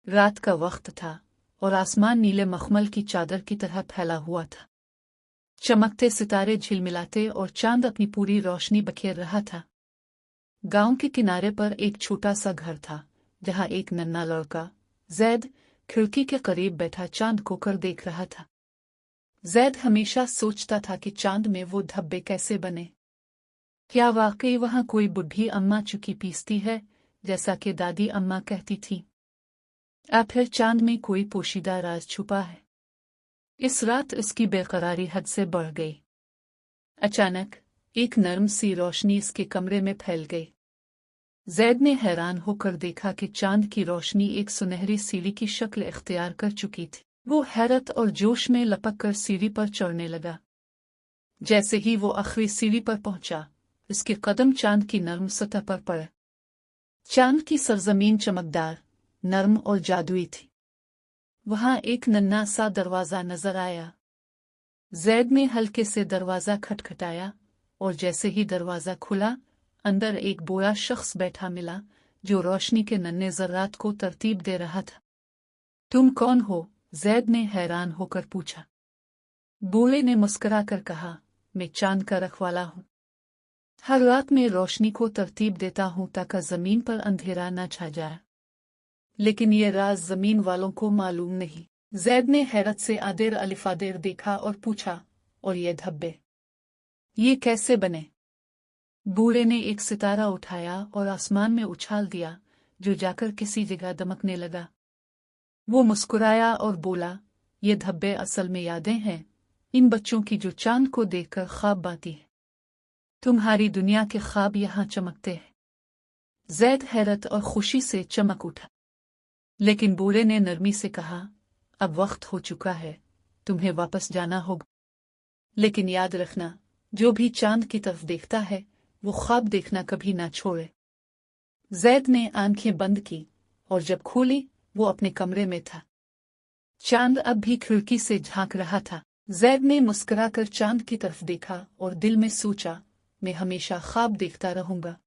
रात का वक्त था और आसमान नीले मखमल की चादर की तरह फैला हुआ था। चमकते सितारे झिलमिलाते और चांद अपनी पूरी रोशनी बखेर रहा था। गांव के किनारे पर एक छोटा सा घर था जहां एक नन्हा लड़का जैद खिड़की के करीब बैठा चांद को कर देख रहा था। जैद हमेशा सोचता था कि चांद में वो धब्बे कैसे बने। क्या वाकई वहां कोई बुढ़ी अम्मा चुकी पीसती है जैसा कि दादी अम्मा कहती थी, या फिर चांद में कोई पोशीदा राज छुपा है। इस रात इसकी बेकरारी हद से बढ़ गई। अचानक एक नर्म सी रोशनी इसके कमरे में फैल गई। जैद ने हैरान होकर देखा कि चांद की रोशनी एक सुनहरी सीढ़ी की शक्ल इख्तियार कर चुकी थी। वो हैरत और जोश में लपक कर सीढ़ी पर चढ़ने लगा। जैसे ही वो आखिरी सीढ़ी पर पहुंचा, उसके कदम चांद की नर्म सतह पर पड़े। चांद की सरजमीन चमकदार, नर्म और जादुई थी। वहां एक नन्हा सा दरवाजा नजर आया। जैद ने हल्के से दरवाजा खटखटाया और जैसे ही दरवाजा खुला, अंदर एक बूढ़ा शख्स बैठा मिला जो रोशनी के नन्हे जर्रात को तरतीब दे रहा था। तुम कौन हो? जैद ने हैरान होकर पूछा। बूढ़े ने मुस्कुराकर कहा, मैं चांद का रखवाला हूँ। हर रात में रोशनी को तरतीब देता हूँ ताकि जमीन पर अंधेरा न छा जाए। लेकिन ये राज जमीन वालों को मालूम नहीं। जैद ने हैरत से आदेर अलिफादेर देखा और पूछा, और ये धब्बे ये कैसे बने? बूढ़े ने एक सितारा उठाया और आसमान में उछाल दिया, जो जाकर किसी जगह दमकने लगा। वो मुस्कुराया और बोला, ये धब्बे असल में यादें हैं इन बच्चों की जो चांद को देखकर ख्वाब बाती है। तुम्हारी दुनिया के ख्वाब यहाँ चमकते हैं। जैद हैरत और खुशी से चमक उठा। लेकिन बूढ़े ने नरमी से कहा, अब वक्त हो चुका है, तुम्हें वापस जाना होगा। लेकिन याद रखना, जो भी चांद की तरफ देखता है वो ख्वाब देखना कभी ना छोड़े। जैद ने आंखें बंद की और जब खोली वो अपने कमरे में था। चांद अब भी खिड़की से झांक रहा था। जैद ने मुस्कुराकर चांद की तरफ देखा और दिल में सोचा, मैं हमेशा ख्वाब देखता रहूंगा।